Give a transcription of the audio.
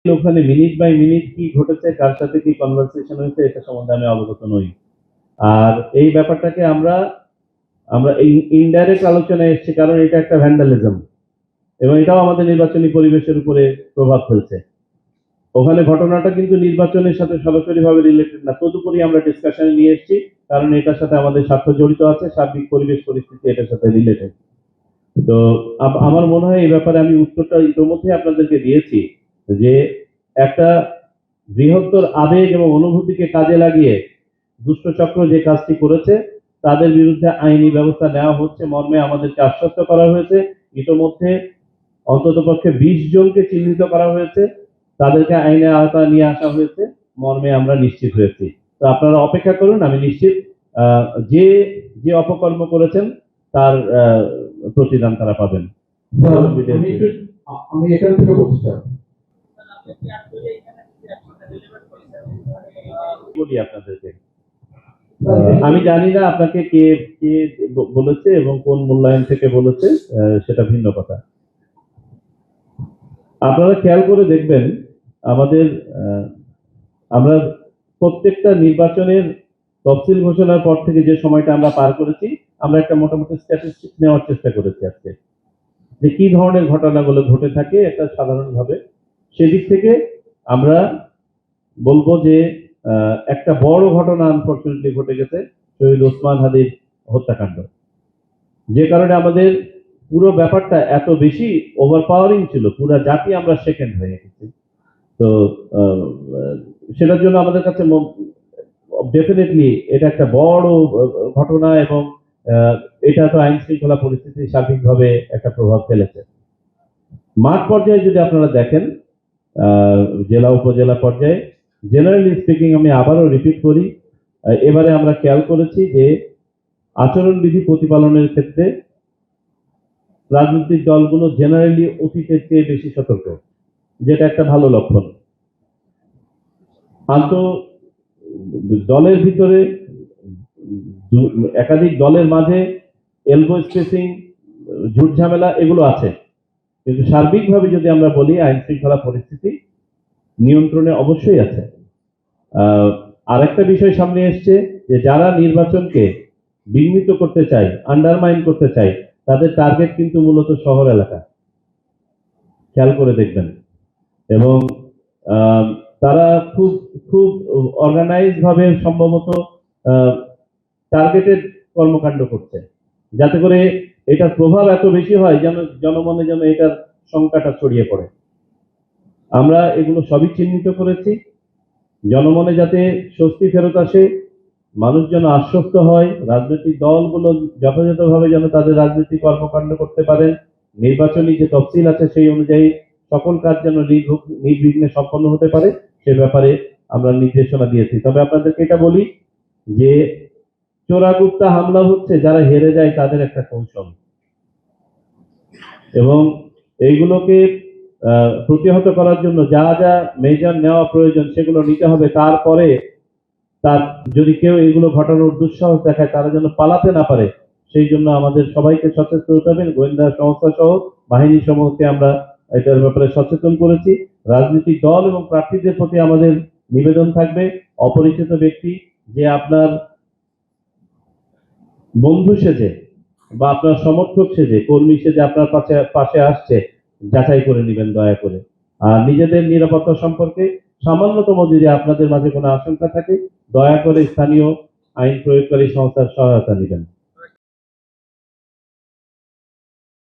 ওখানে minute by minute কি ঘটেছে, কার সাথে কি কনভারসেশন হয়েছে, এটা সম্বন্ধে আমি অবগত নই। আর এই ব্যাপারটাকে আমরা আমরা ইনডাইরেক্ট আলোচনায় এসেছি, কারণ এটা একটা ভ্যান্ডালিজম এবং এটাও আমাদের নির্বাচনী পরিবেশের উপরে প্রভাব ফেলছে। ওখানে ঘটনাটা কিন্তু নির্বাচনের সাথে সরাসরি ভাবে রিলেটেড না, তদুপরি আমরা ডিসকাশনে নিয়ে এসেছি, কারণ এটার সাথে আমাদের স্বার্থ জড়িত আছে, সার্বিক পরিবেশ পরিস্থিতি এটার সাথে রিলেটেড। তো আমার মনে হয় এই ব্যাপারে আমি উত্তরটা ইতিমধ্যে আপনাদেরকে দিয়েছি, যে একটা বৃহত্তর আবেগ এবং অনুভূতিকে কাজে লাগিয়ে দুষ্টচক্র যে কাজটি করেছে তাদের বিরুদ্ধে আইনি ব্যবস্থা নেওয়া হচ্ছে মর্মে আমাদেরকে আশ্বস্ত করা হয়েছে। ইতিমধ্যে অন্ততপক্ষে 20 জনকে চিহ্নিত করা হয়েছে, তাদেরকে আইনের আওতায় নিয়ে আসা হয়েছে মর্মে আমরা নিশ্চিত হয়েছি। তো আপনারা অপেক্ষা করুন, আমি নিশ্চিত যে যে অপকর্ম করেছেন তার প্রতিদান তারা পাবেন। আমি এখান থেকে বলতে চাই, বলি আপনাদেরকে, আমি জানি না আপনাকে কে কে বলেছে এবং কোন মূল্যায়ন থেকে বলেছে, সেটা ভিন্ন কথা। আপনারা খেয়াল করে দেখবেন আমাদের আমরা প্রত্যেকটা নির্বাচনের তফসিল ঘোষণার পর থেকে যে সময়টা আমরা পার করেছি, আমরা একটা মোটামুটি স্ট্যাটিস্টিক্স নেওয়ার চেষ্টা করেছি আজকে, যে কি ধরনের ঘটনাগুলো ঘটে থাকে একটা সাধারণভাবে। সেদিক থেকে আমরা বলবো যে একটা বড় ঘটনা আনফরচুনেটলি ঘটে গেছে, শহীদ ওসমান হাদির হত্যাকাণ্ড, যে কারণে আমাদের পুরো ব্যাপারটা এত বেশি ওভারপাওয়ারিং ছিল, পুরো জাতি আমরা সেকেন্ড হয়ে গেছি। তো সেটার জন্য আমাদের কাছে ডেফিনেটলি এটা একটা বড় ঘটনা এবং এটা তো আইন শৃঙ্খলা পরিস্থিতি সার্বিকভাবে একটা প্রভাব ফেলেছে। মাঠ পর্যায়ে যদি আপনারা দেখেন, জেলা উপজেলা পর্যায়ে জেনারেলি স্পিকিং, আমি আবারও রিপিট করি, এবারে আমরা খেয়াল করেছি যে আচরণবিধি প্রতিপালনের ক্ষেত্রে রাজনৈতিক দলগুলো জেনারেলি অতীতের চেয়ে বেশি সতর্ক, যেটা একটা ভালো লক্ষণ। দলের ভিতরে একাধিক দলের মাঝে এলবো স্পেসিং, ঝুট ঝামেলা এগুলো আছে, কিন্তু সার্বিকভাবে যদি আমরা বলি আইন শৃঙ্খলা পরিস্থিতি নিয়ন্ত্রণে অবশ্যই আছে। আরেকটা বিষয় সামনে এসছে যে যারা নির্বাচনকে বিঘ্নিত করতে চায়, আন্ডারমাইন করতে চায়, তাদের টার্গেট কিন্তু মূলত শহর এলাকা, খেয়াল করে দেখবেন। এবং তারা খুব খুব অর্গানাইজ ভাবে সম্ভবত টার্গেটেড কর্মকাণ্ড করছে, যাতে করে এটার প্রভাব এত বেশি হয় যেন জনমনে যেন এটার শঙ্কাটা ছড়িয়ে পড়ে। আমরা এগুলো সবই চিহ্নিত করেছি, জনমনে যাতে স্বস্তি ফেরত আসে, মানুষ যেন আশ্বস্ত হয়, রাজনৈতিক দলগুলো যথাযথভাবে যেন তাদের রাজনৈতিক কর্মকাণ্ড করতে পারেন, নির্বাচনী যে তফসিল আছে সেই অনুযায়ী সকল কাজ যেন নির্বিঘ্নে সম্পন্ন হতে পারে, সে ব্যাপারে আমরা নির্দেশনা দিয়েছি। তবে আপনাদেরকে এটা বলি যে চোরাগুপ্তা হামলা হচ্ছে যারা হেরে যায় তাদের একটা কৌশল, এবং এইগুলোকে প্রতিহত করার জন্য যা যা মেজার নেওয়া প্রয়োজন সেগুলো নিতে হবে। তারপরে তার যদি কেউ এগুলো ঘটানোর দুঃসাহস দেখায় তারা যেন পালাতে না পারে, সেই জন্য আমাদের সবাইকে সচেতন হতে হবে। গোয়েন্দা সংস্থা সহ বাহিনী সমূহকে আমরা এটার ব্যাপারে সচেতন করেছি। রাজনৈতিক দল এবং প্রার্থীদের প্রতি আমাদের নিবেদন থাকবে, অপরিচিত ব্যক্তি যে আপনার বন্ধু সেজে বা আপনার সমর্থক সেজে, কর্মী সেজে আপনার পাশে আসছে, যাচাই করে নেবেন দয়া করে। আর নিজেদের নিরাপত্তা সম্পর্কে সামান্যতম যদি আপনাদের মাঝে কোনো আশঙ্কা থাকে, দয়া করে স্থানীয় আইন প্রয়োগকারী সংস্থার সহায়তা নেবেন।